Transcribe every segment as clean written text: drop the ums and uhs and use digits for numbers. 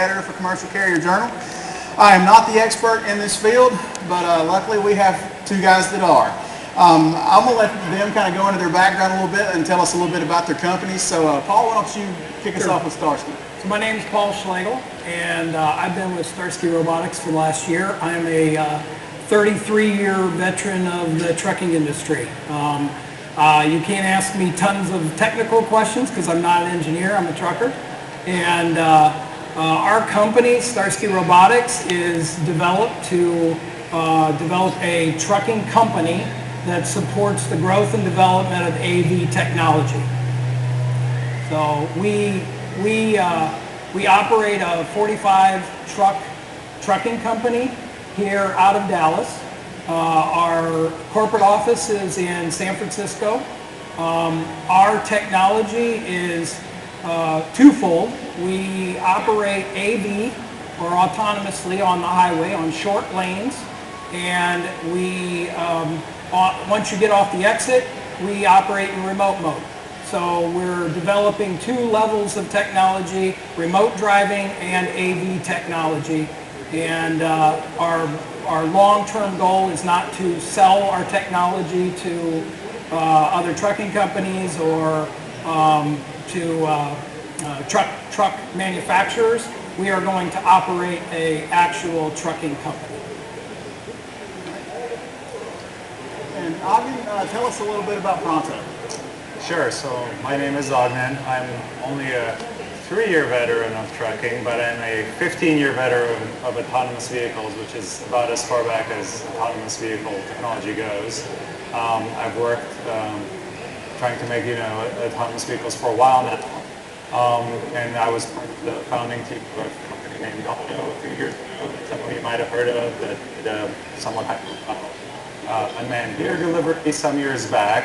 Editor for Commercial Carrier Journal. I am not the expert in this field, but luckily we have two guys that are. I'm going to let them kind of go into their background a little bit and tell us a little bit about their companies. So Paul, why don't you kick us off with Starsky? So my name is Paul Schlegel, and I've been with StarskyRobotics for the last year. I'm a 33-year veteran of the trucking industry. You can't ask me tons of technical questions because I'm not an engineer, I'm a trucker. And our company, StarskyRobotics, is developed to develop a trucking company that supports the growth and development of AV technology. So we operate a 45 trucking company here out of Dallas. Our corporate office is in San Francisco. Our technology is twofold. We operate AV, or autonomously, on the highway on short lanes, and we once you get off the exit, we operate in remote mode. So we're developing two levels of technology: remote driving and AV technology. And our long-term goal is not to sell our technology to other trucking companies or to truck manufacturers. We are going to operate an actual trucking company. And Ogden, tell us a little bit about Pronto. Sure. So my name is Ogden. I'm only a 3-year veteran of trucking, but I'm a 15-year veteran of autonomous vehicles, which is about as far back as autonomous vehicle technology goes. I've worked trying to make autonomous vehicles for a while now. And I was part of the founding team of a company named Autonomy a few years ago that some of you might have heard of, that did somewhat unmanned gear delivery some years back.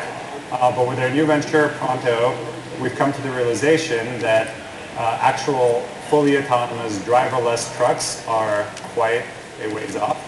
But with our new venture, Pronto, we've come to the realization that actual fully autonomous driverless trucks are quite a ways off.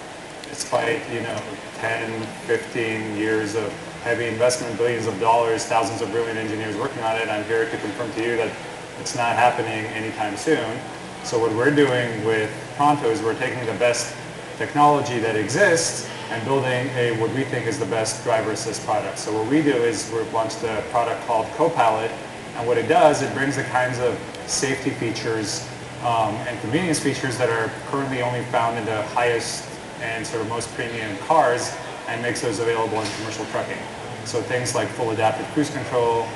Despite 10, 15 years of heavy investment, billions of dollars, thousands of brilliant engineers working on it, I'm here to confirm to you that it's not happening anytime soon. So what we're doing with Pronto is we're taking the best technology that exists and building what we think is the best driver assist product. So what we do is we've launched a product called Copilot, and what it does, it brings the kinds of safety features and convenience features that are currently only found in the highest and sort of most premium cars, and makes those available in commercial trucking. So things like full adaptive cruise control,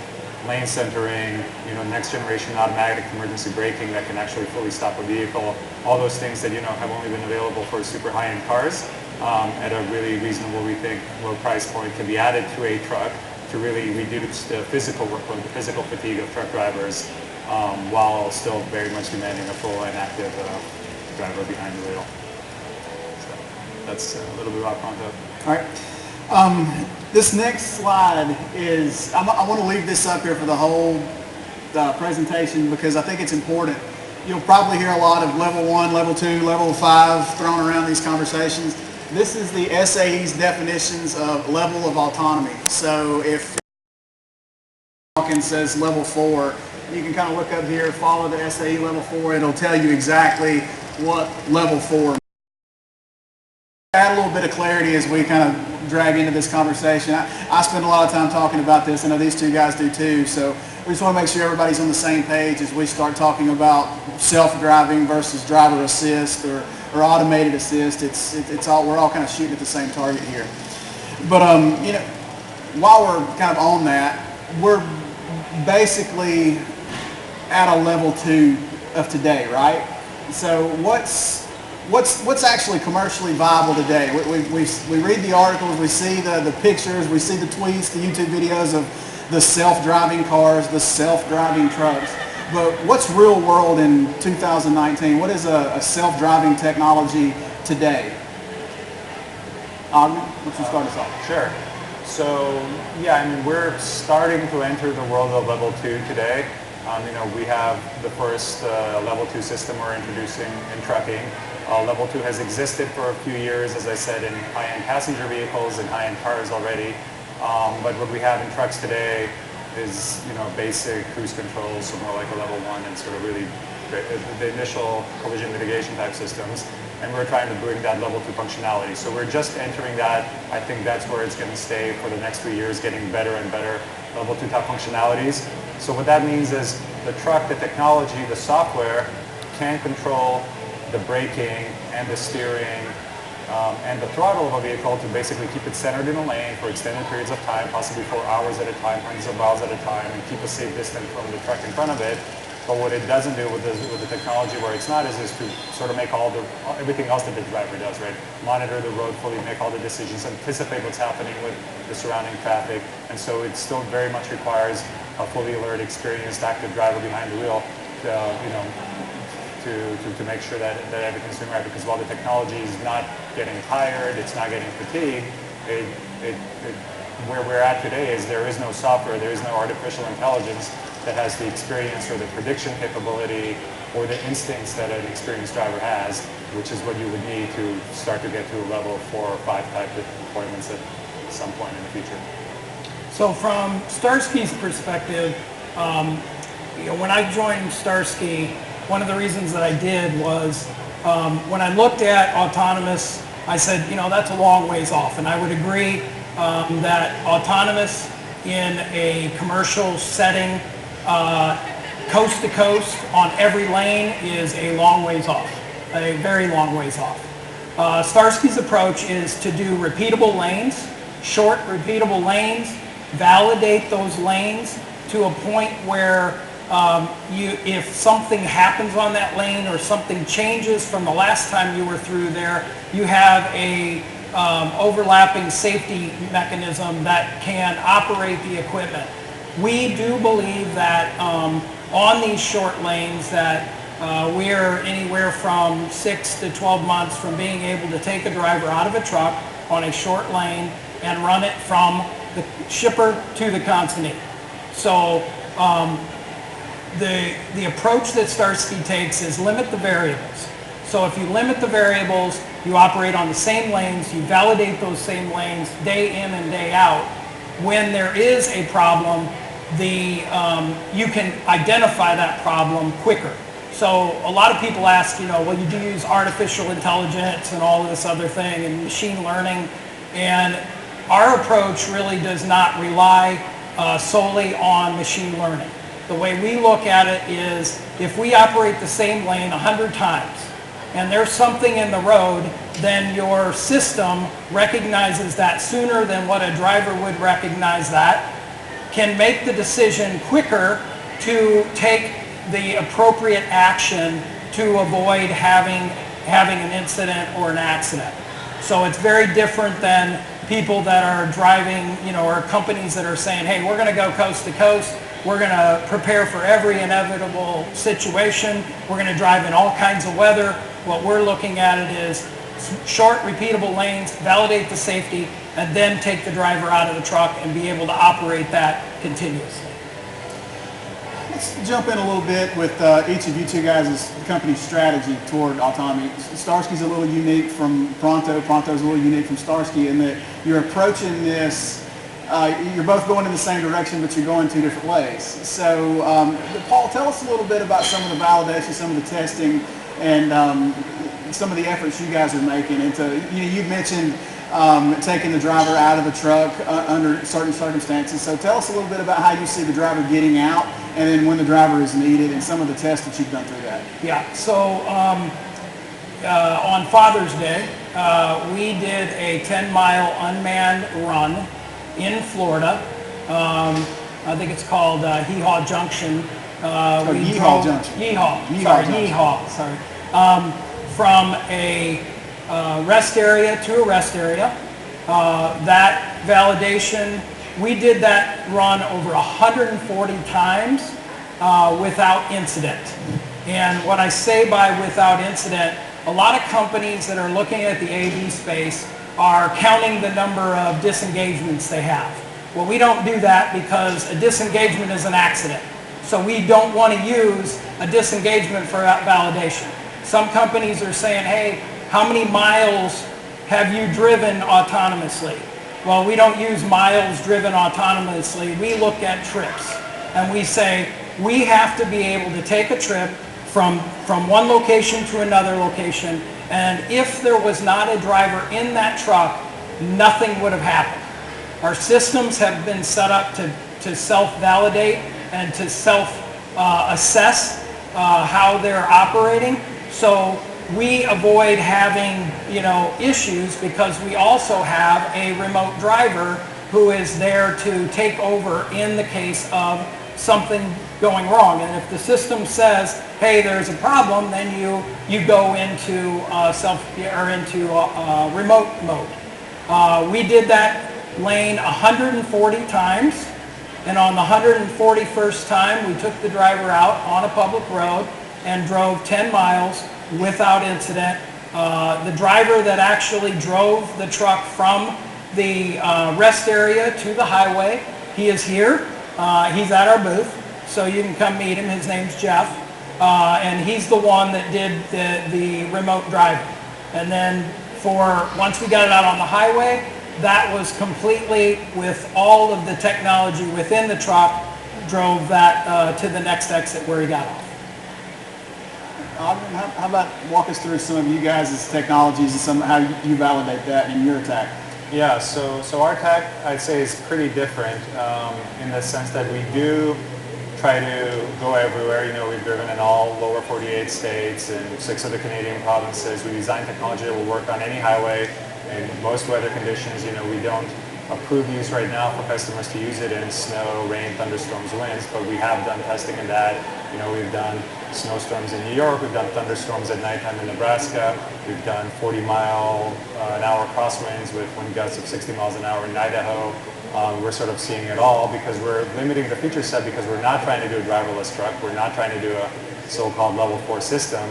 lane centering, next generation automatic emergency braking that can actually fully stop a vehicle, all those things that have only been available for super high-end cars at a really reasonable, we think, low price point, can be added to a truck to really reduce the physical workload, the physical fatigue of truck drivers, while still very much demanding a full and active driver behind the wheel. So that's a little bit about Pronto. All right. This next slide is, I want to leave this up here for the whole presentation because I think it's important. You'll probably hear a lot of level 1, level 2, level 5 thrown around these conversations. This is the SAE's definitions of level of autonomy. So if Hawkins says level 4, you can kind of look up here, follow the SAE level 4, it'll tell you exactly what level 4 means. Add a little bit of clarity as we kind of drag into this conversation. I spend a lot of time talking about this. I know these two guys do too. So we just want to make sure everybody's on the same page as we start talking about self-driving versus driver assist or automated assist. It's all, we're all kind of shooting at the same target here. But while we're kind of on that, we're basically at a level 2 of today, right? So what's actually commercially viable today? We read the articles, we see the pictures, we see the tweets, the YouTube videos of the self-driving cars, the self-driving trucks. But what's real world in 2019? What is a self-driving technology today? Ogden, why don't you start us off? Sure. So yeah, we're starting to enter the world of level 2 today. We have the first level 2 system we're introducing in trucking. Level 2 has existed for a few years, as I said, in high-end passenger vehicles and high-end cars already. But what we have in trucks today is, basic cruise control, so more like a level 1, and sort of really the initial collision mitigation type systems, and we're trying to bring that level 2 functionality. So we're just entering that. I think that's where it's going to stay for the next 3 years, getting better and better level 2 type functionalities. So what that means is the truck, the technology, the software can control the braking and the steering and the throttle of a vehicle to basically keep it centered in a lane for extended periods of time, possibly for hours at a time, hundreds of miles at a time, and keep a safe distance from the truck in front of it. But what it doesn't do with the technology where it's not is to sort of make everything else that the driver does, right? Monitor the road fully, make all the decisions, anticipate what's happening with the surrounding traffic. And so it still very much requires a fully alert, experienced, active driver behind the wheel, to make sure that everything's doing right. Because while the technology is not getting tired, it's not getting fatigued, where we're at today is there is no software, there is no artificial intelligence that has the experience or the prediction capability or the instincts that an experienced driver has, which is what you would need to start to get to a level 4 or 5 type deployments at some point in the future. So from Starsky's perspective, when I joined Starsky, one of the reasons that I did was when I looked at autonomous, I said, that's a long ways off. And I would agree that autonomous in a commercial setting, coast to coast on every lane is a long ways off, a very long ways off. Starsky's approach is to do repeatable lanes, short repeatable lanes, validate those lanes to a point where if something happens on that lane or something changes from the last time you were through there, you have a overlapping safety mechanism that can operate the equipment. We do believe that on these short lanes that we're anywhere from 6 to 12 months from being able to take a driver out of a truck on a short lane and run it from the shipper to the consignee. So the approach that Starsky takes is limit the variables. So if you limit the variables, you operate on the same lanes, you validate those same lanes day in and day out. When there is a problem, you can identify that problem quicker. So a lot of people ask, well, you do use artificial intelligence and all this other thing and machine learning. And our approach really does not rely solely on machine learning. The way we look at it is if we operate the same lane 100 times and there's something in the road, then your system recognizes that sooner than what a driver would recognize that, can make the decision quicker to take the appropriate action to avoid having an incident or an accident. So it's very different than people that are driving, or companies that are saying, hey, we're going to go coast to coast. We're going to prepare for every inevitable situation. We're going to drive in all kinds of weather. What we're looking at it is short, repeatable lanes, validate the safety, and then take the driver out of the truck and be able to operate that continuously. Let's jump in a little bit with each of you two guys' company strategy toward autonomy. Starsky's a little unique from Pronto. Pronto's a little unique from Starsky in that you're approaching this, you're both going in the same direction, but you're going two different ways. So, Paul, tell us a little bit about some of the validation, some of the testing, and some of the efforts you guys are making. And you mentioned taking the driver out of the truck under certain circumstances. So tell us a little bit about how you see the driver getting out and then when the driver is needed and some of the tests that you've done through that. Yeah, so on Father's Day, we did a 10-mile unmanned run in Florida. I think it's called Yeehaw Junction. Yeehaw Junction. Yeehaw, sorry. From a rest area to a rest area. That validation, we did that run over 140 times without incident. And what I say by without incident, a lot of companies that are looking at the AV space are counting the number of disengagements they have. Well, we don't do that because a disengagement is an accident. So we don't want to use a disengagement for validation. Some companies are saying, hey, how many miles have you driven autonomously? Well, we don't use miles driven autonomously. We look at trips. And we say, we have to be able to take a trip from one location to another location. And if there was not a driver in that truck, nothing would have happened. Our systems have been set up to self-validate and to self-assess how they're operating. So we avoid having, issues because we also have a remote driver who is there to take over in the case of something going wrong. And if the system says, hey, there's a problem, then you go into remote mode. We did that lane 140 times, and on the 141st time, we took the driver out on a public road and drove 10 miles without incident. The driver that actually drove the truck from the rest area to the highway, he is here. He's at our booth, so you can come meet him. His name's Jeff, and he's the one that did the remote driving. And then once we got it out on the highway, that was completely with all of the technology within the truck, drove that to the next exit where he got off. How about walk us through some of you guys' technologies and how you validate that in your tech? Yeah, so our tech, I'd say, is pretty different in the sense that we do try to go everywhere. We've driven in all lower 48 states and 6 of the Canadian provinces. We design technology that will work on any highway in most weather conditions. We don't approve use right now for customers to use it in snow, rain, thunderstorms, winds, but we have done testing in that. We've done snowstorms in New York, we've done thunderstorms at nighttime in Nebraska, we've done 40-mile-an-hour crosswinds with wind gusts of 60 miles an hour in Idaho. We're sort of seeing it all because we're limiting the feature set because we're not trying to do a driverless truck, we're not trying to do a so-called level 4 system,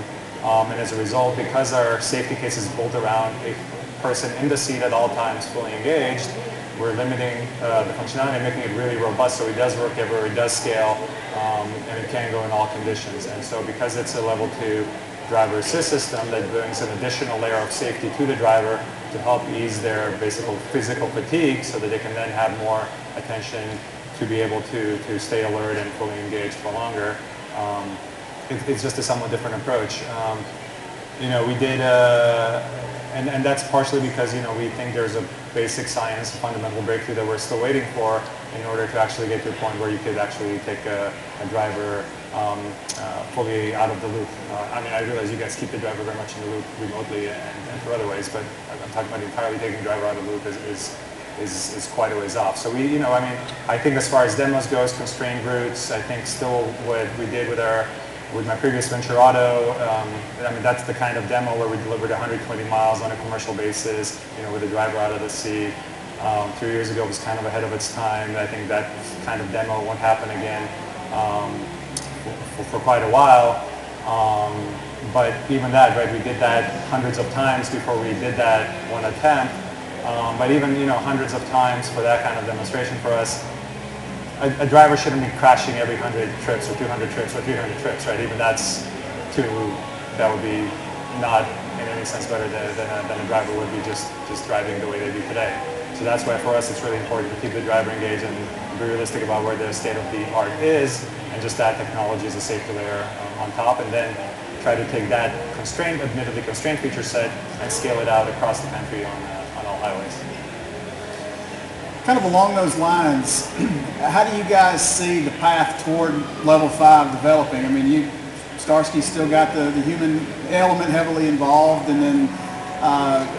and as a result, because our safety case is built around a person in the seat at all times fully engaged, we're limiting the functionality and making it really robust so it does work everywhere, it does scale, and it can go in all conditions. And so because it's a level 2 driver assist system that brings an additional layer of safety to the driver to help ease their physical fatigue so that they can then have more attention to be able to stay alert and fully engaged for longer, it's just a somewhat different approach. We did, and that's partially because, we think there's a basic science, fundamental breakthrough that we're still waiting for in order to actually get to a point where you could actually take a driver fully out of the loop. I realize you guys keep the driver very much in the loop remotely and for other ways, but I'm talking about entirely taking the driver out of the loop is quite a ways off. So I think as far as demos goes, constrained routes, I think still what we did with my previous venture Auto, that's the kind of demo where we delivered 120 miles on a commercial basis, with the driver out of the seat. 3 years ago was kind of ahead of its time. I think that kind of demo won't happen again for quite a while. But even that, right, we did that hundreds of times before we did that one attempt. But even, hundreds of times for that kind of demonstration for us, a driver shouldn't be crashing every 100 trips or 200 trips or 300 trips, right? Even that would be not in any sense better than a driver would be just driving the way they do today. So that's why for us it's really important to keep the driver engaged and be realistic about where the state of the art is, and just add technology as a safety layer on top, and then try to take that admittedly constrained feature set and scale it out across the country on all highways. Kind of along those lines, how do you guys see the path toward level 5 developing? Starsky's still got the human element heavily involved, and then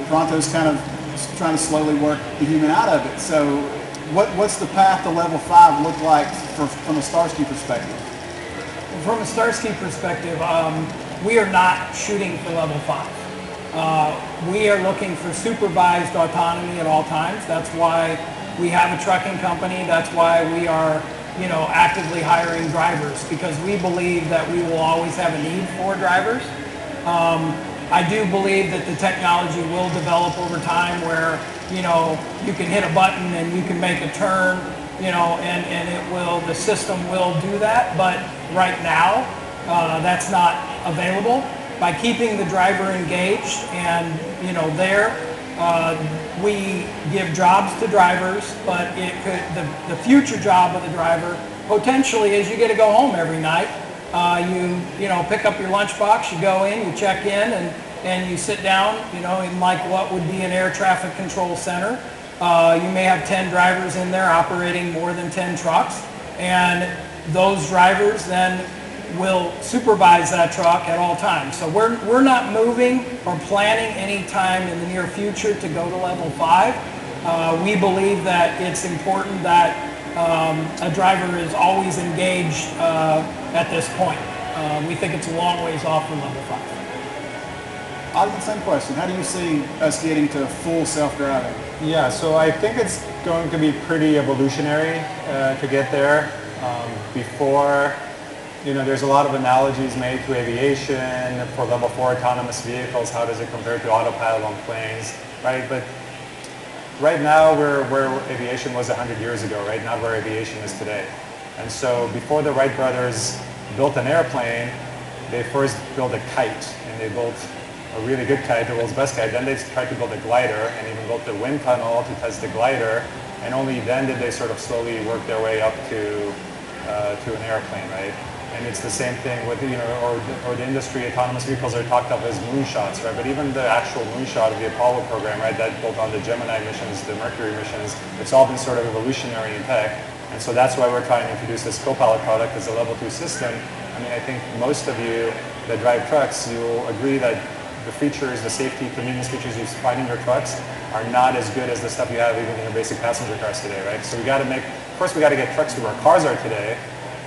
Pronto's kind of trying to slowly work the human out of it. So what's the path to level 5 look like from a Starsky perspective? From a Starsky perspective, we are not shooting for level 5. We are looking for supervised autonomy at all times. That's why we have a trucking company. That's why we are, actively hiring drivers, because we believe that we will always have a need for drivers. I do believe that the technology will develop over time where, you can hit a button and you can make a turn, and the system will do that. But right now, that's not available. By keeping the driver engaged and, we give jobs to drivers, but the future job of the driver potentially is you get to go home every night you know, pick up your lunchbox, you go in, you check in, and you sit down, you know, in like what would be an air traffic control center. You may have 10 drivers in there operating more than 10 trucks, and those drivers then will supervise that truck at all times. So we're not moving or planning any time in the near future to go to level 5. We believe that it's important that a driver is always engaged at this point. We think it's a long ways off from level 5. I have the same question. How do you see us getting to full self-driving? Yeah, so I think it's going to be pretty evolutionary to get there. Before, you know, there's a lot of analogies made to aviation for level 4 autonomous vehicles. How does it compare to autopilot on planes, right? But right now we're where aviation was 100 years ago, right? Not where aviation is today. And so before the Wright brothers built an airplane, they first built a kite, and they built a really good kite, the world's best kite. Then they tried to build a glider and even built a wind tunnel to test the glider. And only then did they sort of slowly work their way up to an airplane, right? And it's the same thing with, you know, or the industry, autonomous vehicles are talked of as moonshots, right? But even the actual moonshot of the Apollo program, right, that built on the Gemini missions, the Mercury missions, it's all been sort of evolutionary in tech. And so that's why we're trying to introduce this Copilot product as a level 2 system. I mean, I think most of you that drive trucks, you'll agree that the features, the safety, convenience features you find in your trucks are not as good as the stuff you have even in your basic passenger cars today, right? So we got to first we got to get trucks to where cars are today.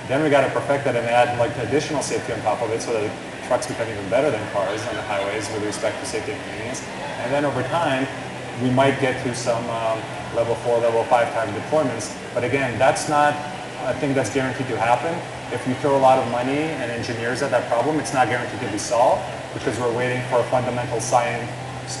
Then we got to perfect that and add like additional safety on top of it so that trucks become even better than cars on the highways with respect to safety and convenience. And then over time, we might get to some level 4, level 5 type deployments. But again, that's not a thing that's guaranteed to happen. If you throw a lot of money and engineers at that problem, it's not guaranteed to be solved because we're waiting for a fundamental science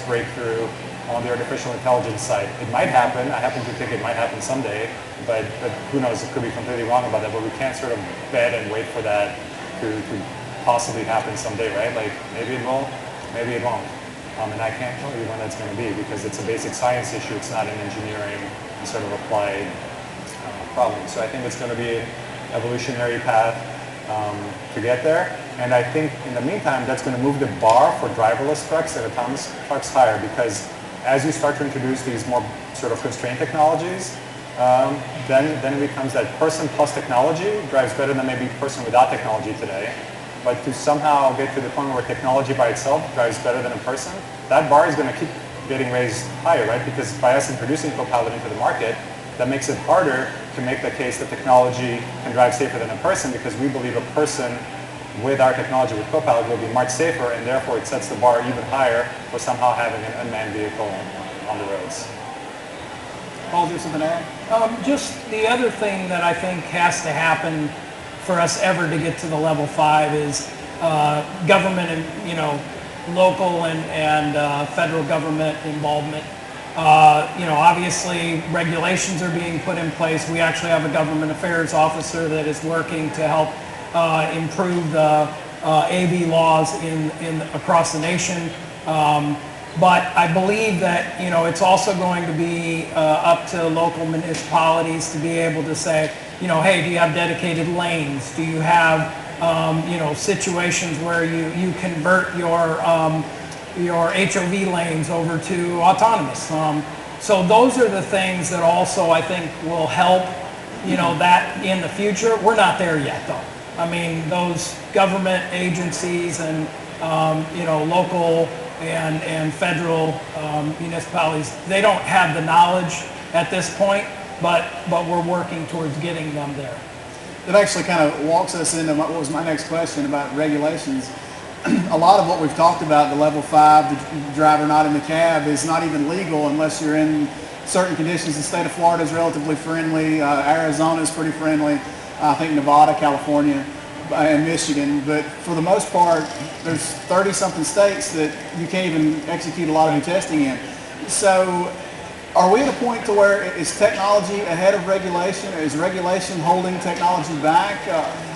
breakthrough on the artificial intelligence side. It might happen. I happen to think it might happen someday, but who knows? It could be completely wrong about that. But we can't sort of bet and wait for that to possibly happen someday, right? Like maybe it will, maybe it won't. And I can't tell you when that's going to be because it's a basic science issue. It's not an engineering sort of applied problem. So I think it's going to be an evolutionary path to get there. And I think in the meantime, that's going to move the bar for driverless trucks and autonomous trucks higher because as you start to introduce these more sort of constrained technologies, then it becomes that person plus technology drives better than maybe person without technology today. But to somehow get to the point where technology by itself drives better than a person, that bar is going to keep getting raised higher, right? Because by us introducing Copilot into the market, that makes it harder to make the case that technology can drive safer than a person because we believe a person with our technology, with Copilot, will be much safer, and therefore it sets the bar even higher for somehow having an unmanned vehicle on the roads. Paul, do you have something to add? Just the other thing that I think has to happen for us ever to get to the level 5 is government and, you know, local and federal government involvement. You know, obviously regulations are being put in place. We actually have a government affairs officer that is working to help improve the AV laws across the nation. But I believe that, you know, it's also going to be up to local municipalities to be able to say, you know, hey, do you have dedicated lanes? Do you have, you know, situations where you convert your HOV lanes over to autonomous? So those are the things that also I think will help, you know, that in the future. We're not there yet, though. I mean, those government agencies and, you know, local and federal municipalities, they don't have the knowledge at this point, but we're working towards getting them there. That actually kind of walks us into what was my next question about regulations. A lot of what we've talked about, the level 5, the driver not in the cab, is not even legal unless you're in certain conditions. The state of Florida is relatively friendly. Arizona is pretty friendly. I think Nevada, California, and Michigan. But for the most part, there's 30-something states that you can't even execute a lot of new testing in. So are we at a point to where is technology ahead of regulation? Is regulation holding technology back?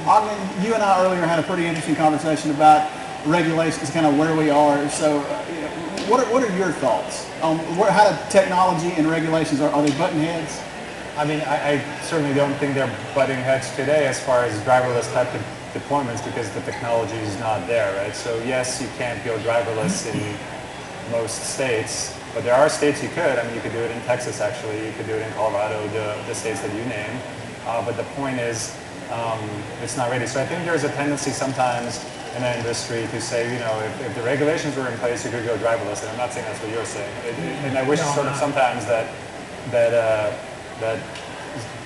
I mean, you and I earlier had a pretty interesting conversation about regulations, kind of where we are. So you know, what are your thoughts on how technology and regulations are they butting heads? I mean, I certainly don't think they're butting heads today as far as driverless type deployments because the technology is not there, right? So yes, you can't go driverless in most states, but there are states you could. I mean, you could do it in Texas, actually. You could do it in Colorado, the states that you name. But the point is, it's not ready. So I think there's a tendency sometimes in the industry to say, you know, if the regulations were in place, you could go driverless. And I'm not saying that's what you're saying. And I wish sort of sometimes that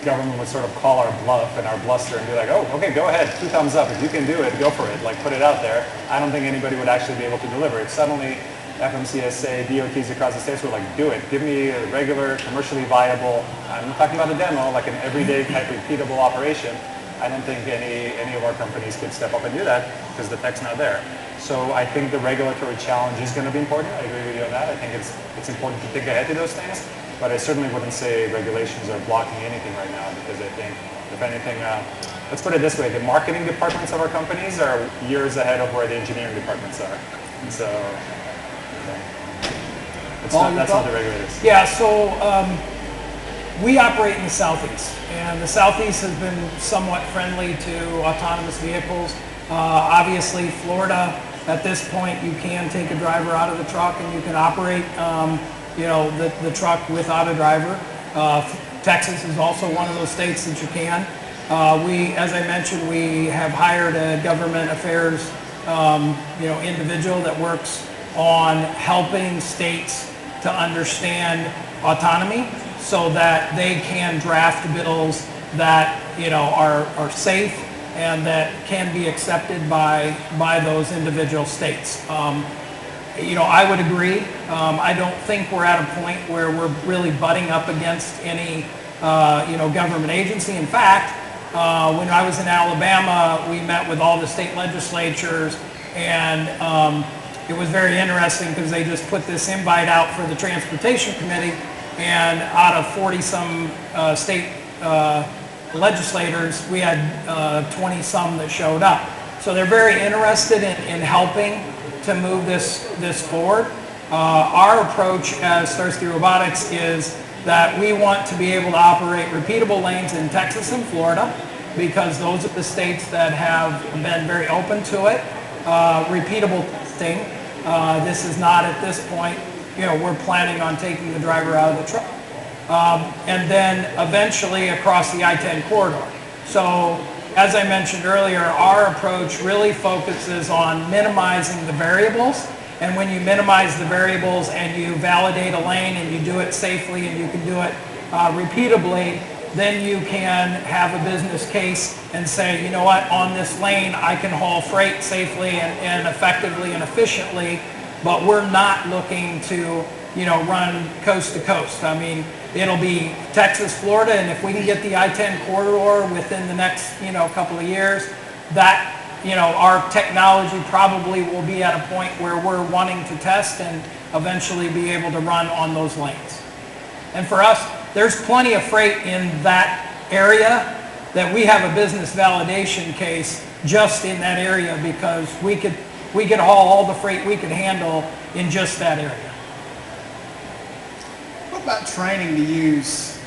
government would sort of call our bluff and our bluster and be like, oh, okay, go ahead, 2 thumbs up. If you can do it, go for it. Like, put it out there. I don't think anybody would actually be able to deliver it. Suddenly, FMCSA, DOTs across the states were like, do it. Give me a regular, commercially viable, I'm not talking about a demo, like an everyday type repeatable operation. I don't think any of our companies could step up and do that because the tech's not there. So I think the regulatory challenge is going to be important. I agree with you on that. I think it's important to think ahead to those things. But I certainly wouldn't say regulations are blocking anything right now because I think, if anything, let's put it this way, the marketing departments of our companies are years ahead of where the engineering departments are. And so that's not the regulators. Yeah, so we operate in the Southeast, and the Southeast has been somewhat friendly to autonomous vehicles. Obviously, Florida, at this point, you can take a driver out of the truck and you can operate the truck without a driver. Texas is also one of those states that you can. As I mentioned, we have hired a government affairs individual that works on helping states to understand autonomy so that they can draft bills that are safe and that can be accepted by those individual states. I would agree. I don't think we're at a point where we're really butting up against any government agency. In fact, when I was in Alabama, we met with all the state legislatures, and it was very interesting because they just put this invite out for the Transportation Committee, and out of 40-some state legislators, we had 20-some that showed up. So they're very interested in helping to move this forward. Our approach as StarskyRobotics is that we want to be able to operate repeatable lanes in Texas and Florida because those are the states that have been very open to it. Repeatable testing. This is not at this point, we're planning on taking the driver out of the truck. And then eventually across the I-10 corridor. So as I mentioned earlier, our approach really focuses on minimizing the variables. And when you minimize the variables and you validate a lane and you do it safely and you can do it repeatably, then you can have a business case and say, you know what, on this lane I can haul freight safely and effectively and efficiently, but we're not looking to run coast to coast. I mean, it'll be Texas, Florida, and if we can get the I-10 corridor within the next couple of years, that our technology probably will be at a point where we're wanting to test and eventually be able to run on those lanes. And for us, there's plenty of freight in that area that we have a business validation case just in that area because we could haul all the freight we could handle in just that area. What about training to use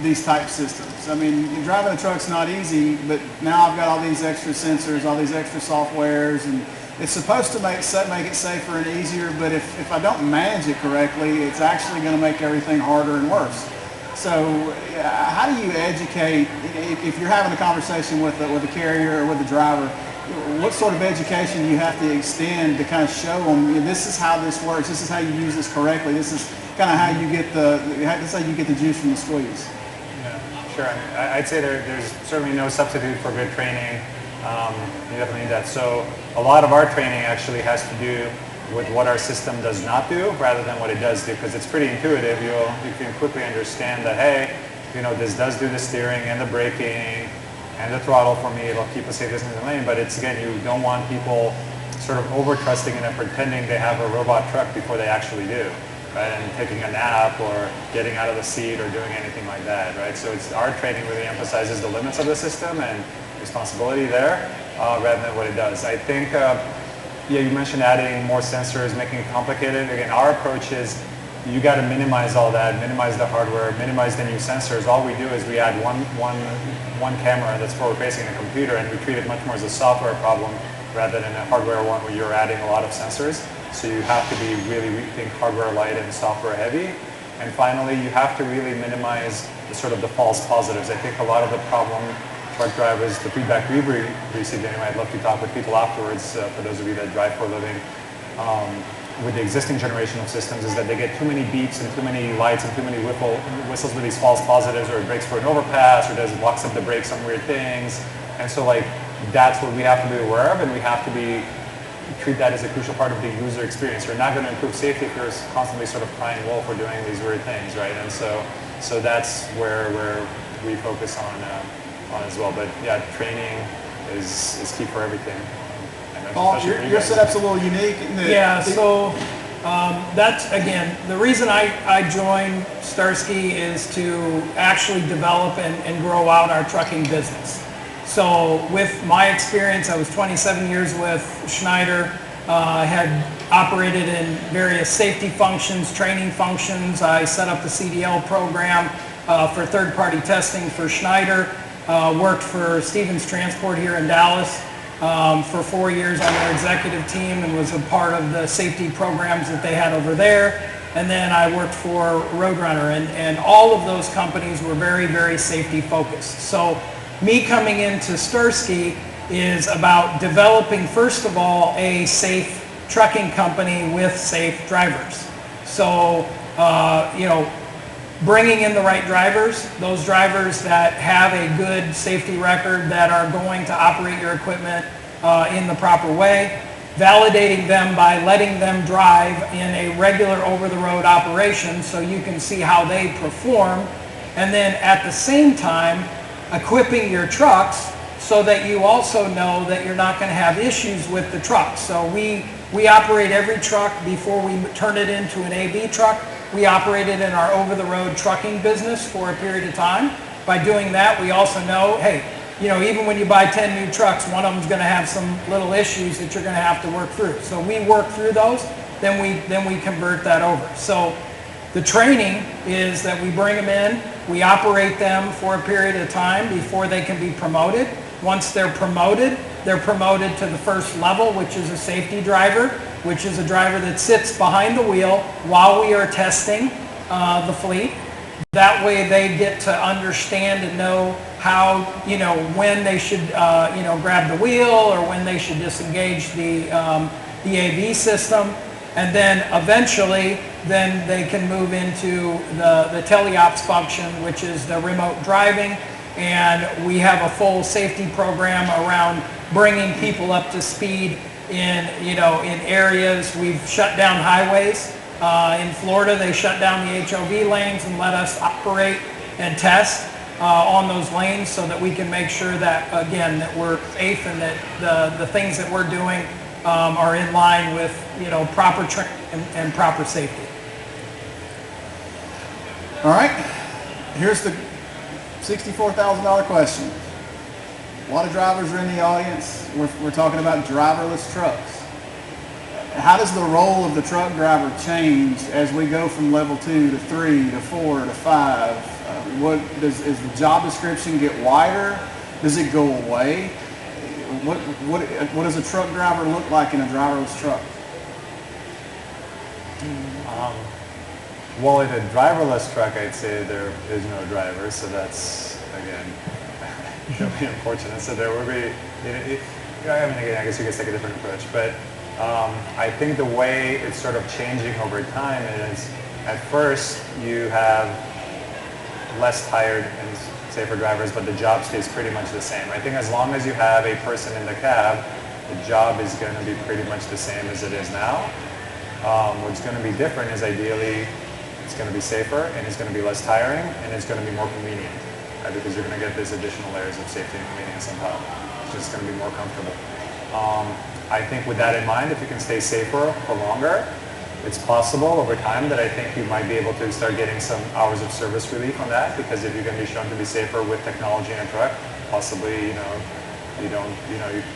these type systems? I mean, driving a truck's not easy, but now I've got all these extra sensors, all these extra softwares, and it's supposed to make it safer and easier, but if I don't manage it correctly, it's actually going to make everything harder and worse. So how do you educate, if you're having a conversation with a carrier or with a driver, what sort of education do you have to extend to kind of show them, this is how this works, this is how you use this correctly, this is kind of how you get the juice from the squeeze? Yeah, sure. I mean, I'd say there's certainly no substitute for good training. You definitely need that. So a lot of our training actually has to do with what our system does not do rather than what it does do, because it's pretty intuitive. You can quickly understand that, hey, this does do the steering and the braking and the throttle for me. It'll keep us safe in the lane. But it's, again, you don't want people sort of over-trusting and pretending they have a robot truck before they actually do, right? And taking a nap or getting out of the seat or doing anything like that, right? So our training really emphasizes the limits of the system and responsibility there rather than what it does. I think, you mentioned adding more sensors, making it complicated. Again, our approach is you got to minimize all that, minimize the hardware, minimize the new sensors. All we do is we add one camera that's forward facing a computer, and we treat it much more as a software problem rather than a hardware one where you're adding a lot of sensors. So you have to be really, we think, hardware light and software heavy. And finally, you have to really minimize the sort of the false positives. I think a lot of the problem truck drivers, the feedback we've received anyway, I'd love to talk with people afterwards, for those of you that drive for a living, with the existing generation of systems, is that they get too many beeps and too many lights and too many whistles with these false positives, or it brakes for an overpass, or it locks up the brakes on weird things. And so like, that's what we have to be aware of, and we have to treat that as a crucial part of the user experience. You're not going to improve safety if you're constantly sort of crying wolf or doing these weird things, right? And so that's where we focus on as well. But yeah, training is key for everything. Paul, your setup's a little unique. So that's, again, the reason I joined Starsky is to actually develop and grow out our trucking business. So with my experience, I was 27 years with Schneider, had operated in various safety functions, training functions. I set up the CDL program for third-party testing for Schneider, worked for Stevens Transport here in Dallas for 4 years on their executive team, and was a part of the safety programs that they had over there. And then I worked for Roadrunner, and all of those companies were very, very safety focused. So me coming into Starsky is about developing, first of all, a safe trucking company with safe drivers. So, bringing in the right drivers, those drivers that have a good safety record, that are going to operate your equipment in the proper way, validating them by letting them drive in a regular over-the-road operation so you can see how they perform, and then at the same time, equipping your trucks so that you also know that you're not going to have issues with the truck. So we operate every truck before we turn it into an AB truck. We operate it in our over-the-road trucking business for a period of time. By doing that, we also know, hey, even when you buy 10 new trucks, one of them's going to have some little issues that you're going to have to work through. So we work through those, then we convert that over. So the training is that we bring them in, we operate them for a period of time before they can be promoted. Once they're promoted to the first level, which is a safety driver, which is a driver that sits behind the wheel while we are testing the fleet. That way they get to understand and know how, when they should, grab the wheel, or when they should disengage the AV system. And then eventually, then they can move into the teleops function, which is the remote driving. And we have a full safety program around bringing people up to speed in areas. We've shut down highways. In Florida, they shut down the HOV lanes and let us operate and test on those lanes so that we can make sure that, again, that we're safe, and that the things that we're doing are in line with proper training and proper safety. All right, here's the $64,000 question. A lot of drivers are in the audience. We're talking about driverless trucks. How does the role of the truck driver change as we go from level 2 to 3 to 4 to 5? Is the job description get wider? Does it go away? What does a truck driver look like in a driverless truck? Well, in a driverless truck, I'd say there is no driver, so that's, again, really unfortunate. So there would be, again, I guess you could take a different approach, but I think the way it's sort of changing over time is, at first, you have less tired and safer drivers, but the job stays pretty much the same. I think as long as you have a person in the cab, the job is going to be pretty much the same as it is now. What's going to be different is, ideally, it's going to be safer, and it's going to be less tiring, and it's going to be more convenient, right? Because you're going to get these additional layers of safety and convenience on top. It's just going to be more comfortable. I think with that in mind, if you can stay safer for longer, it's possible over time that I think you might be able to start getting some hours of service relief on that, because if you're going to be shown to be safer with technology in a truck, possibly,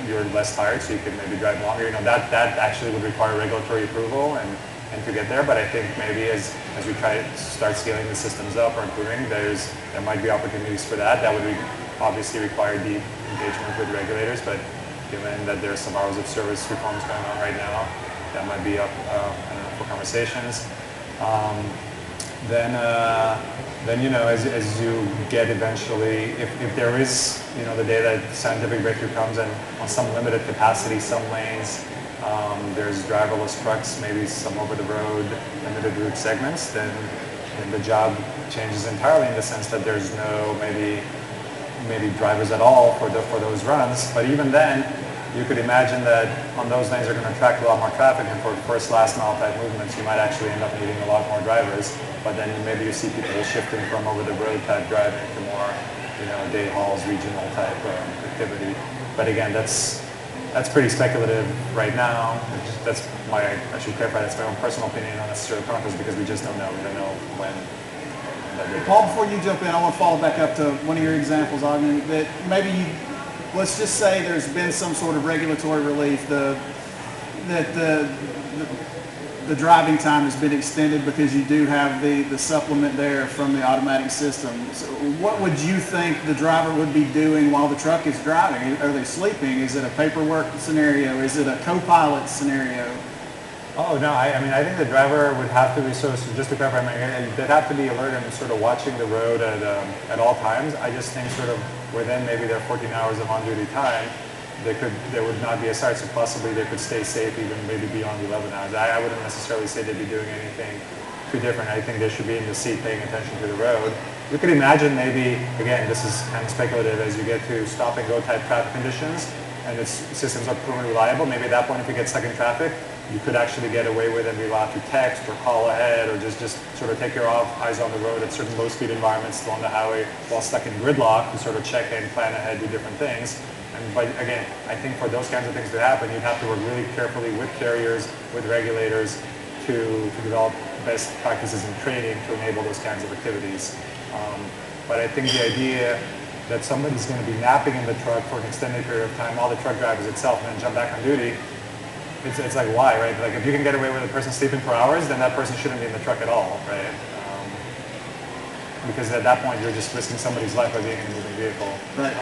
you're less tired, so you can maybe drive longer. That actually would require regulatory approval, and and to get there. But I think maybe as we try to start scaling the systems up or improving, there might be opportunities for that. That would obviously require deep engagement with regulators, but given that there's some hours of service reforms going on right now, that might be up for conversations. Then as you get eventually, if there is the day that scientific breakthrough comes and on some limited capacity, some lanes, there's driverless trucks, maybe some over the road limited route segments, then the job changes entirely in the sense that there's no maybe drivers at all for those runs. But even then, you could imagine that on those lanes are going to attract a lot more traffic, and for first last mile type movements, you might actually end up needing a lot more drivers. But then maybe you see people shifting from over the road type driving to more, day hauls, regional type activity. But again, that's pretty speculative right now. I should clarify, that's my own personal opinion, not necessarily Pronto's, because we just don't know. We don't know when that day. Paul, before you jump in, I want to follow back up to one of your examples, Ogden, that maybe let's just say there's been some sort of regulatory relief, that the driving time has been extended because you do have the supplement there from the automatic system. So what would you think the driver would be doing while the truck is driving? Are they sleeping? Is it a paperwork scenario? Is it a co-pilot scenario? Oh, no, I think the driver would have to be, so just to clarify, they'd have to be alert and sort of watching the road at all times. I just think sort of within maybe their 14 hours of on-duty time, there would not be a start, so possibly they could stay safe even maybe beyond 11 hours. I wouldn't necessarily say they'd be doing anything too different. I think they should be in the seat paying attention to the road. You could imagine maybe, again, this is kind of speculative, as you get to stop and go type traffic conditions and its systems are proven reliable, maybe at that point if you get stuck in traffic, you could actually get away with and be allowed to text or call ahead or just sort of take your eyes on the road at certain low speed environments still on the highway while stuck in gridlock to sort of check in, plan ahead, do different things. But again, I think for those kinds of things to happen, you'd have to work really carefully with carriers, with regulators to develop best practices and training to enable those kinds of activities. But I think the idea that somebody's going to be napping in the truck for an extended period of time while the truck drives itself and then jump back on duty, it's like, why, right? Like if you can get away with a person sleeping for hours, then that person shouldn't be in the truck at all, right? Because at that point, you're just risking somebody's life by being in a moving vehicle. Right.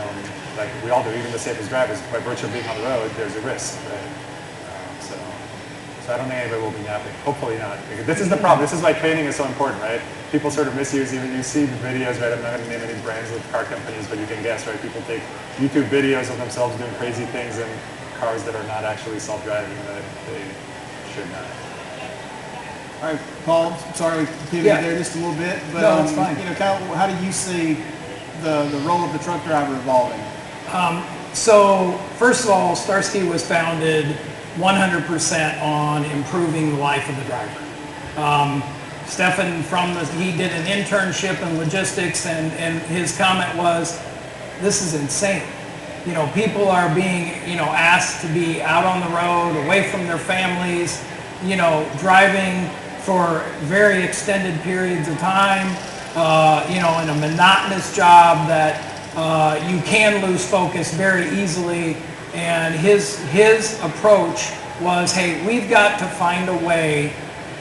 Like we all do, even the safest drivers, by virtue of being on the road, there's a risk, right? So I don't think anybody will be napping. Hopefully not. This is the problem. This is why training is so important, right? People sort of misuse, even you see the videos, right? I'm not going to name any brands with car companies, but you can guess, right? People take YouTube videos of themselves doing crazy things in cars that are not actually self-driving that they should not. All right, Paul, sorry we pivoted there just a little bit, but no, that's fine. Kind of, how do you see the role of the truck driver evolving? So first of all, Starsky was founded 100% on improving the life of the driver. Stefan, he did an internship in logistics, and his comment was, this is insane. People are being, asked to be out on the road, away from their families, driving for very extended periods of time, in a monotonous job that you can lose focus very easily. And his approach was, hey, we've got to find a way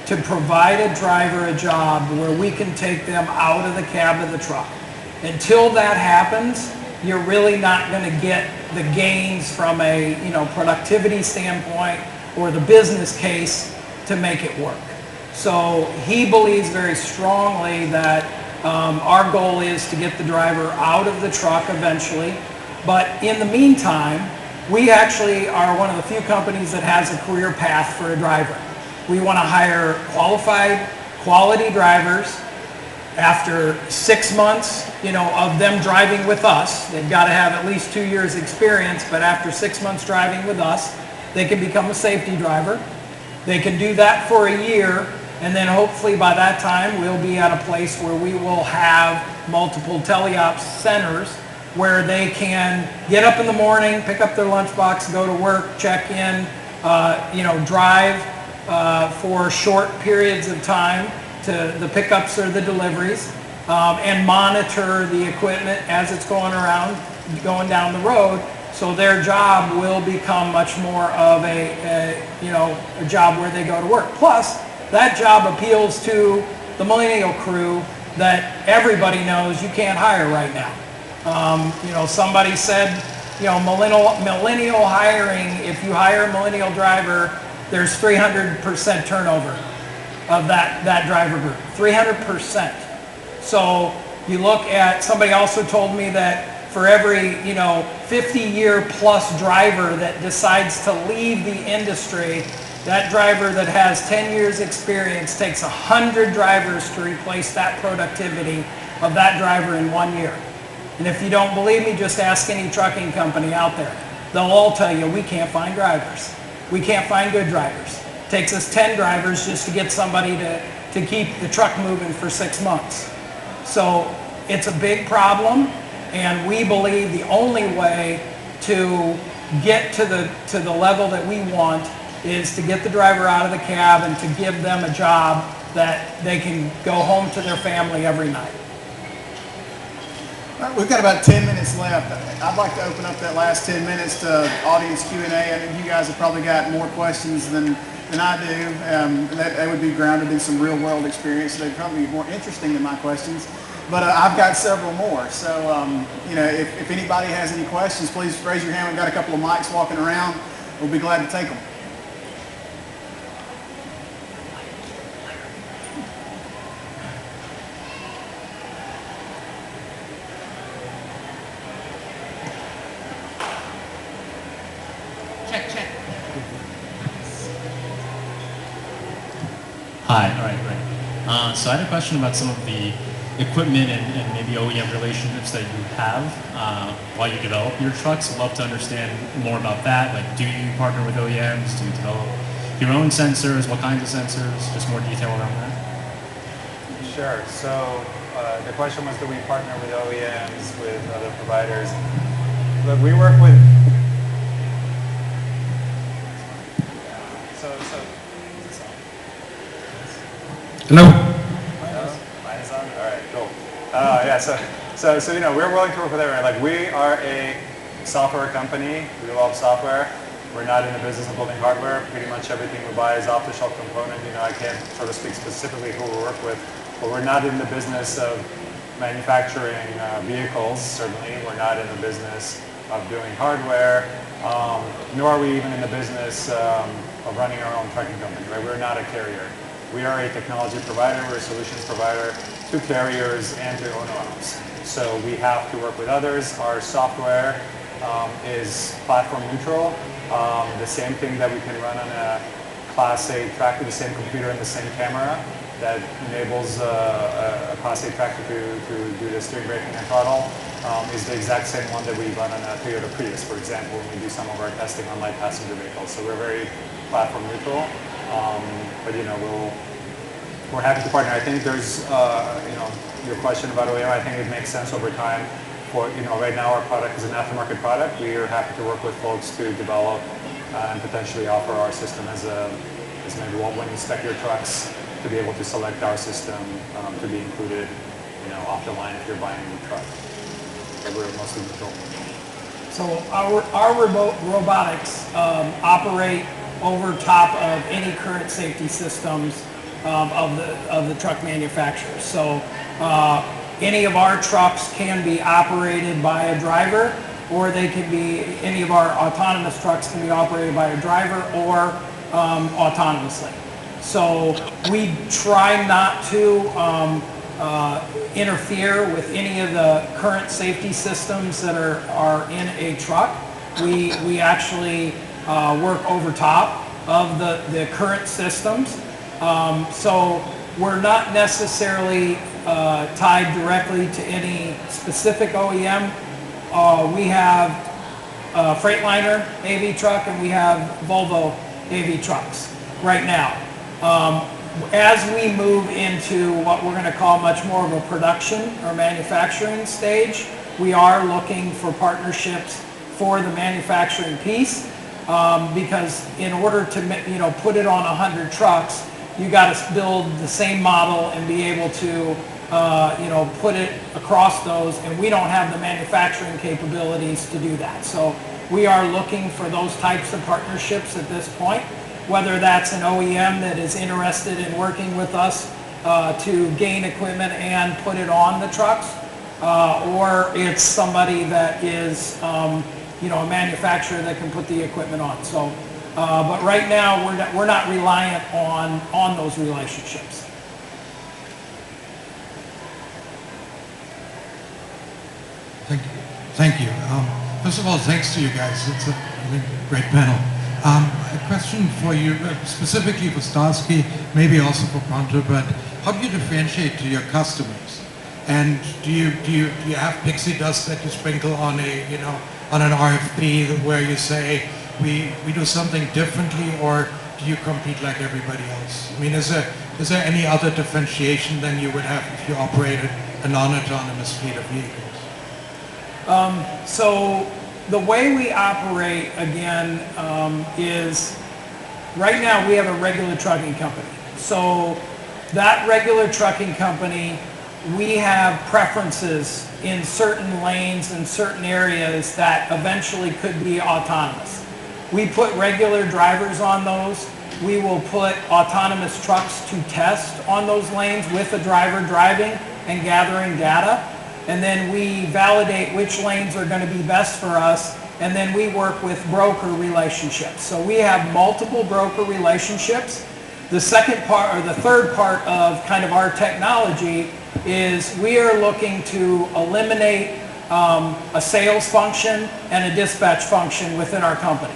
to provide a driver a job where we can take them out of the cab of the truck. Until that happens, you're really not going to get the gains from a productivity standpoint or the business case to make it work. So he believes very strongly that our goal is to get the driver out of the truck eventually. But in the meantime, we actually are one of the few companies that has a career path for a driver. We want to hire qualified, quality drivers. After 6 months, of them driving with us, they've got to have at least 2 years experience, but after 6 months driving with us, they can become a safety driver. They can do that for a year, and then hopefully by that time, we'll be at a place where we will have multiple teleops centers where they can get up in the morning, pick up their lunchbox, go to work, check in, drive for short periods of time to the pickups or the deliveries, and monitor the equipment as it's going down the road. So their job will become much more of a job where they go to work. Plus, that job appeals to the millennial crew that everybody knows you can't hire right now. You know, somebody said, you know, millennial hiring, if you hire a millennial driver, there's 300% turnover of that driver group, 300%. So you look at, somebody also told me that for every, you know, 50-year plus driver that decides to leave the industry, that driver that has 10 years experience takes 100 drivers to replace that productivity of that driver in 1 year. And if you don't believe me, just ask any trucking company out there. They'll all tell you, we can't find drivers. We can't find good drivers. It takes us 10 drivers just to get somebody to keep the truck moving for 6 months. So it's a big problem, and we believe the only way to get to the level that we want is to get the driver out of the cab and to give them a job that they can go home to their family every night. All right, we've got about 10 minutes left. I'd like to open up that last 10 minutes to audience Q&A. I think you guys have probably got more questions than I do. That would be grounded in some real world experience. They'd probably be more interesting than my questions. But I've got several more. So, you know, if anybody has any questions, please raise your hand. We've got a couple of mics walking around. We'll be glad to take them. Hi, all right, great. So I had a question about some of the equipment and maybe OEM relationships that you have while you develop your trucks. I'd love to understand more about that. Like, do you partner with OEMs? Do you develop your own sensors? What kinds of sensors? Just more detail around that. Sure. So the question was, do we partner with OEMs, with other providers? Look, we work with... Hello. Mine is on? All right, cool. Yeah, so you know, we're willing to work with everyone. Like, we are a software company. We develop software. We're not in the business of building hardware. Pretty much everything we buy is off-the-shelf component. You know, I can't sort of speak specifically who we work with, but we're not in the business of manufacturing vehicles, certainly. We're not in the business of doing hardware, nor are we even in the business of running our own trucking company, right? We're not a carrier. We are a technology provider, we're a solutions provider to carriers and to owner-ops. So we have to work with others. Our software is platform neutral. The same thing that we can run on a Class A tractor, the same computer and the same camera that enables a Class A tractor to do the steering, braking, and throttle is the exact same one that we run on a Toyota Prius, for example, when we do some of our testing on light passenger vehicles. So we're very platform neutral. But you know, we're happy to partner. I think there's, you know, your question about OEM, I think it makes sense over time. For, you know, right now our product is an aftermarket product. We are happy to work with folks to develop and potentially offer our system as maybe when you spec your trucks to be able to select our system to be included, you know, off the line if you're buying a new truck. So we're mostly neutral. So our robotics operate over top of any current safety systems of the truck manufacturers. So any of our trucks can be operated by a driver, or they can be, any of our autonomous trucks can be operated by a driver or autonomously. So we try not to interfere with any of the current safety systems that are in a truck. We actually work over top of the current systems. So we're not necessarily tied directly to any specific OEM. We have Freightliner AV truck and we have Volvo AV trucks right now. As we move into what we're going to call much more of a production or manufacturing stage, we are looking for partnerships for the manufacturing piece. Because in order to put it on 100 trucks, you got to build the same model and be able to put it across those, and we don't have the manufacturing capabilities to do that. So we are looking for those types of partnerships at this point. whether that's an OEM that is interested in working with us to gain equipment and put it on the trucks, or it's somebody that is you know, a manufacturer that can put the equipment on. So, but right now we're not reliant on those relationships. Thank you. First of all, thanks to you guys. It's a great panel. A question for you, specifically for Starsky, maybe also for Pronto, but how do you differentiate to your customers? And do you have pixie dust that you sprinkle on a, you know, on an RFP where you say we do something differently, or do you compete like everybody else? I mean, is there any other differentiation than you would have if you operated a non-autonomous fleet of vehicles? So the way we operate, again, is right now we have a regular trucking company. So that regular trucking company, we have preferences in certain lanes and certain areas that eventually could be autonomous. We put regular drivers on those. We will put autonomous trucks to test on those lanes with a driver driving and gathering data. And then we validate which lanes are going to be best for us, and then we work with broker relationships. So we have multiple broker relationships. The second part, or the third part of kind of our technology is we are looking to eliminate a sales function and a dispatch function within our company.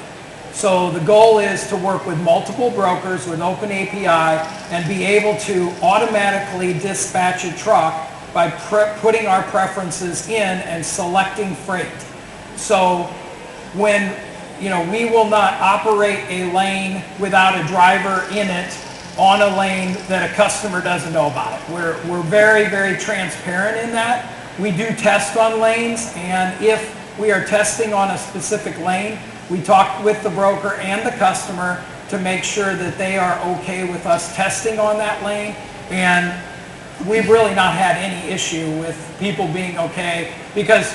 So the goal is to work with multiple brokers with open API and be able to automatically dispatch a truck by putting our preferences in and selecting freight. So when, you know, we will not operate a lane without a driver in it on a lane that a customer doesn't know about it. We're very, very transparent in that. We do test on lanes, and if we are testing on a specific lane, we talk with the broker and the customer to make sure that they are okay with us testing on that lane. And we've really not had any issue with people being okay, because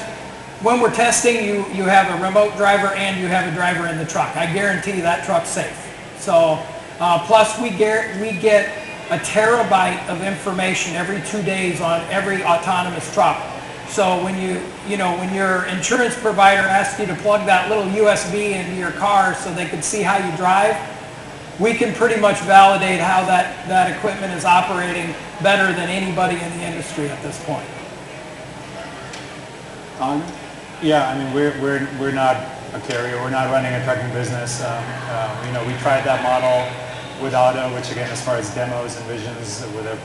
when we're testing, you have a remote driver and you have a driver in the truck. I guarantee that truck's safe. So plus we get a terabyte of information every 2 days on every autonomous truck. So when when your insurance provider asks you to plug that little USB into your car so they can see how you drive, we can pretty much validate how that equipment is operating better than anybody in the industry at this point. Yeah, I mean, we're not a carrier. We're not running a trucking business. We tried that model with Auto, which again, as far as demos and visions with a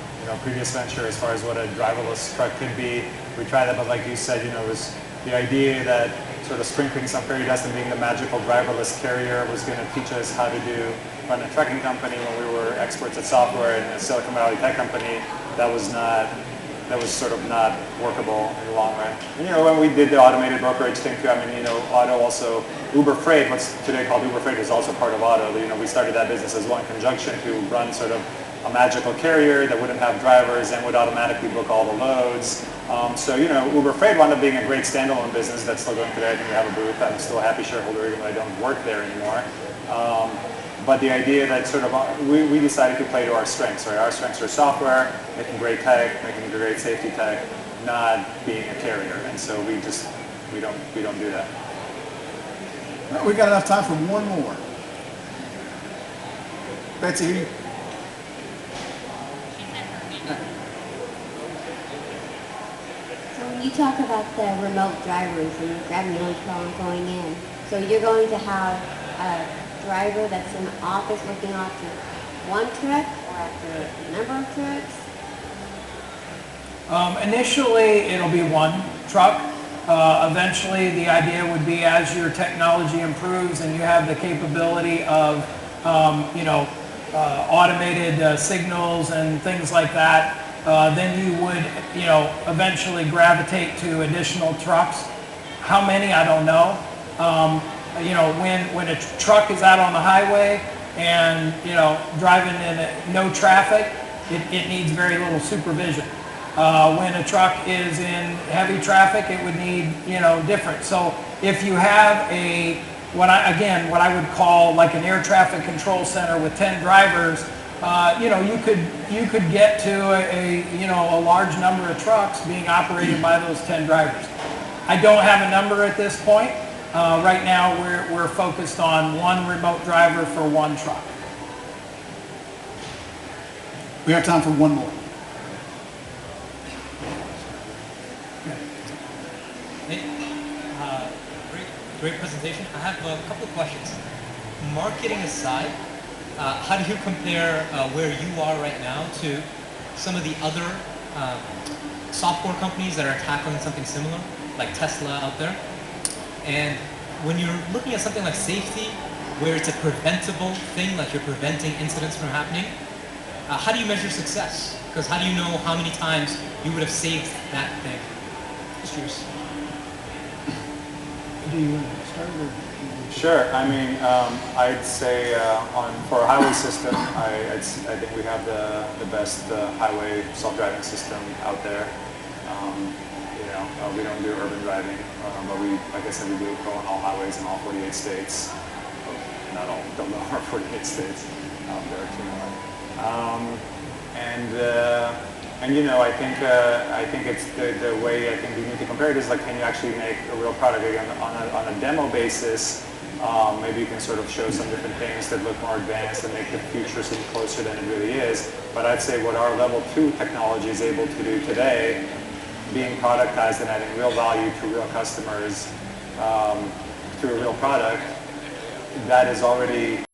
previous venture, as far as what a driverless truck could be, we tried that. But like you said, it was the idea that sort of sprinkling some fairy dust and being the magical driverless carrier was going to teach us how to run a trucking company when we were experts at software in a Silicon Valley tech company. That was sort of not workable in the long run. And, when we did the automated brokerage thing too, I mean, Auto also, Uber Freight, what's today called Uber Freight, is also part of Auto. We started that business as well in conjunction to run sort of a magical carrier that wouldn't have drivers and would automatically book all the loads. Uber Freight wound up being a great standalone business that's still going today. I think we have a booth. I'm still a happy shareholder even though I don't work there anymore. But the idea that sort of we decided to play to our strengths, right? Our strengths are software, making great tech, making great safety tech, not being a carrier. And so we don't do that. Well, we've got enough time for one more. Betsy, So when you talk about the remote drivers and grabbing your lunch while I'm going in, so you're going to have a driver that's in the office looking after one truck or after a number of trucks? Initially, it'll be one truck. Eventually, the idea would be as your technology improves and you have the capability of, automated signals and things like that, then you would, eventually gravitate to additional trucks. How many, I don't know. When a truck is out on the highway and, driving in no traffic, it needs very little supervision. When a truck is in heavy traffic, it would need, different. So if you have a what I would call like an air traffic control center with 10 drivers, you could get to a large number of trucks being operated by those 10 drivers. I don't have a number at this point. Right now we're focused on one remote driver for one truck. We have time for one more. Hey, great presentation. I have a couple of questions. Marketing aside, how do you compare where you are right now to some of the other software companies that are tackling something similar, like Tesla out there? And when you're looking at something like safety, where it's a preventable thing, like you're preventing incidents from happening, how do you measure success? Because how do you know how many times you would have saved that thing? Just curious. Do you want to start or? Sure. I mean, I'd say for a highway system, I think we have the best highway self-driving system out there. We don't do urban driving, but like I said, we do go on all highways in all 48 states. Not all, don't know our 48 states. There are 2 more. I think it's the way I think we need to compare it is like, can you actually make a real product? Again, on a demo basis, maybe you can sort of show some different things that look more advanced and make the future seem closer than it really is. But I'd say what our level 2 technology is able to do today, being productized and adding real value to real customers through a real product, that is already,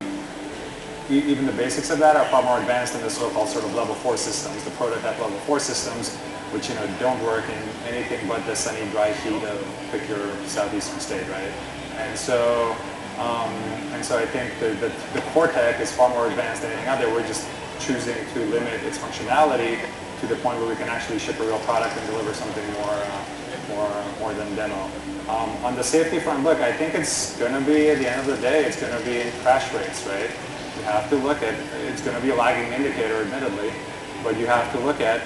even the basics of that are far more advanced than the so-called sort of level 4 systems, the prototype level 4 systems, which don't work in anything but the sunny, dry heat of pick your southeastern state, right? And so I think the core tech is far more advanced than anything out there. We're just choosing to limit its functionality to the point where we can actually ship a real product and deliver something more than demo. On the safety front, look, I think it's going to be, at the end of the day, it's going to be in crash rates, right? You have to look at, it's going to be a lagging indicator, admittedly, but you have to look at,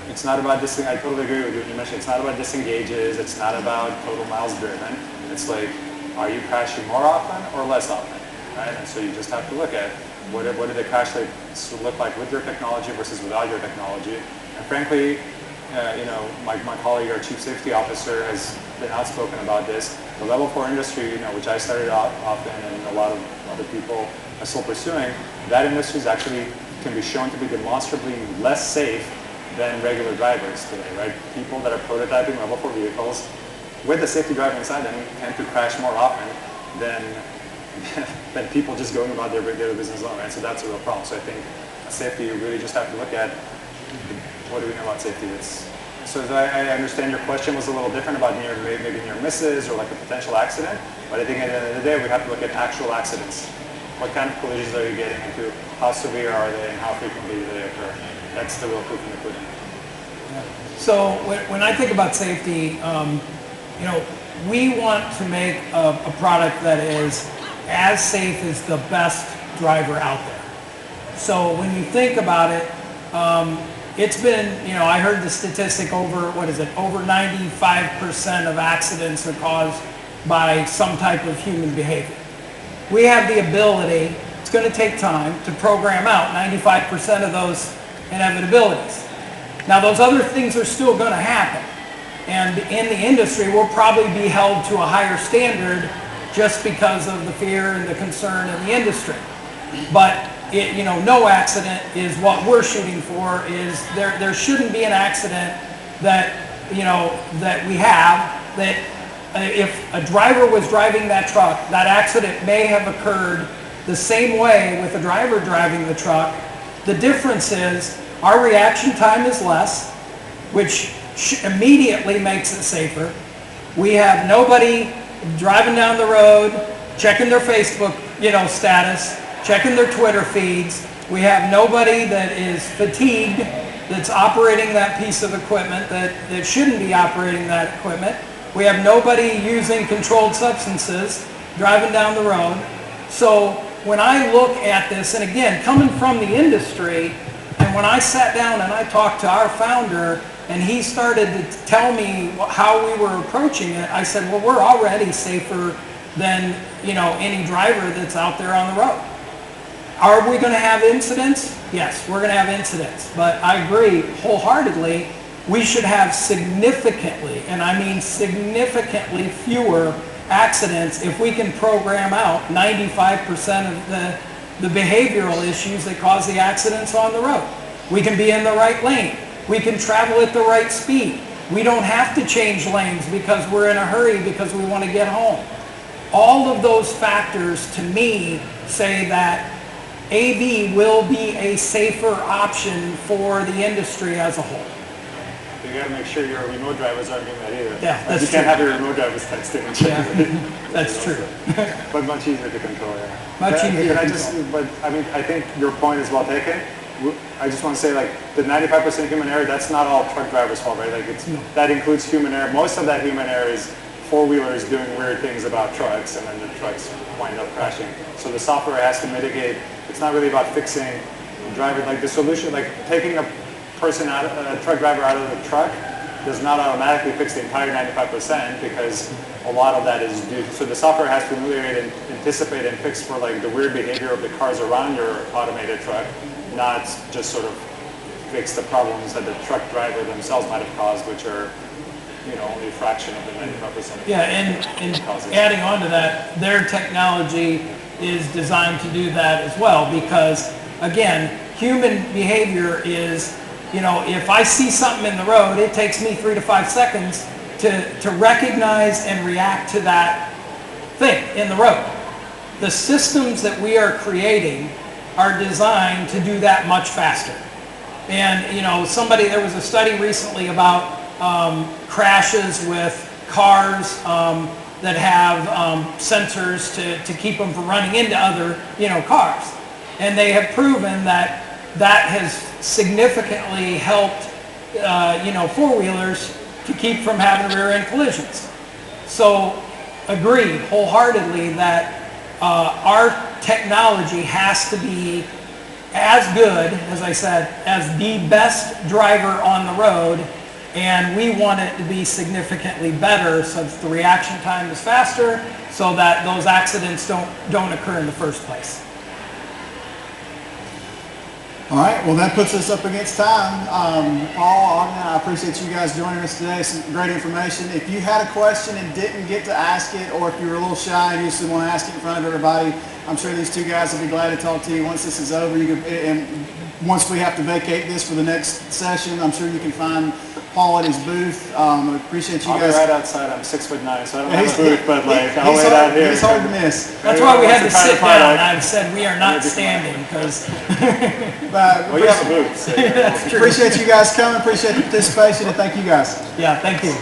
it's not about I totally agree with you mentioned, it's not about disengages, it's not about total miles driven. It's like, are you crashing more often or less often, right? And so you just have to look at what do the crash rates look like with your technology versus without your technology. And frankly, my colleague, our chief safety officer, has been outspoken about this. The level 4 industry, which I started off in, and a lot of other people are still pursuing, that industry is actually can be shown to be demonstrably less safe than regular drivers today, right? People that are prototyping level 4 vehicles with the safety driving inside them tend to crash more often than people just going about their regular business alone, right? So that's a real problem. So I think safety, you really just have to look at what do we know about safety. So I understand your question was a little different about maybe near misses or like a potential accident, but I think at the end of the day, we have to look at actual accidents. What kind of collisions are you getting into? How severe are they and how frequently do they occur? That's the real proof in the pudding. So when I think about safety, we want to make a product that is as safe as the best driver out there. So when you think about it, it's been, I heard the statistic over 95% of accidents are caused by some type of human behavior. We have the ability, it's going to take time, to program out 95% of those inevitabilities. Now those other things are still going to happen. And in the industry, we'll probably be held to a higher standard just because of the fear and the concern in the industry. But no accident is what we're shooting for. Is there shouldn't be an accident that that we have that if a driver was driving that truck, that accident may have occurred the same way with a driver driving the truck. The difference is our reaction time is less, which immediately makes it safer. We have nobody driving down the road, checking their Facebook, status, checking their Twitter feeds. We have nobody that is fatigued, that's operating that piece of equipment that shouldn't be operating that equipment. We have nobody using controlled substances driving down the road. So when I look at this, and again, coming from the industry, and when I sat down and I talked to our founder, and he started to tell me how we were approaching it, I said, well, we're already safer than, you know, any driver that's out there on the road. Are we going to have incidents? Yes, we're going to have incidents. But I agree wholeheartedly, we should have significantly, and I mean significantly fewer accidents if we can program out 95% of the behavioral issues that cause the accidents on the road. We can be in the right lane. We can travel at the right speed. We don't have to change lanes because we're in a hurry because we want to get home. All of those factors, to me, say that AV will be a safer option for the industry as a whole. You got to make sure your remote drivers aren't doing that either. Yeah, that's you can't true. have your remote drivers texting and checking. Yeah, that's true. But much easier to control, yeah. Much easier to But I mean, I think your point is well taken. I just want to say, like, the 95% human error, that's not all truck drivers' fault, right? Like, that includes human error. Most of that human error is four-wheelers doing weird things about trucks, and then the trucks wind up crashing. So the software has to mitigate. It's not really about fixing the driver. Like, the solution, like taking a truck driver out of the truck does not automatically fix the entire 95% because a lot of that is due. So the software has to ameliorate and anticipate and fix for, like, the weird behavior of the cars around your automated truck, not just sort of fix the problems that the truck driver themselves might have caused, which are, you know, only a fraction of the 95%. Yeah, and adding on to that, their technology is designed to do that as well because, again, human behavior is, you know, if I see something in the road, it takes me 3 to 5 seconds to recognize and react to that thing in the road. The systems that we are creating are designed to do that much faster. And, you know, there was a study recently about crashes with cars that have sensors to keep them from running into other, you know, cars. And they have proven that has significantly helped, you know, four-wheelers to keep from having rear-end collisions. So agree wholeheartedly that our technology has to be as good, as I said, as the best driver on the road, and we want it to be significantly better so that the reaction time is faster so that those accidents don't occur in the first place. All right, well, that puts us up against time. Paul, Agna, I appreciate you guys joining us today. Some great information. If you had a question and didn't get to ask it, or if you were a little shy and you just want to ask it in front of everybody, I'm sure these two guys will be glad to talk to you once this is over. And once we have to vacate this for the next session, I'm sure you can find Paul at his booth. I appreciate you guys. I'll be right outside. I'm 6'9", so I don't have a booth, but like I'll wait out here. He's hard to miss. That's why we had to sit down. I've said we are not standing because. Well, you have a booth. So That's true. Appreciate you guys coming. Appreciate the participation, and thank you guys. Yeah, thank you.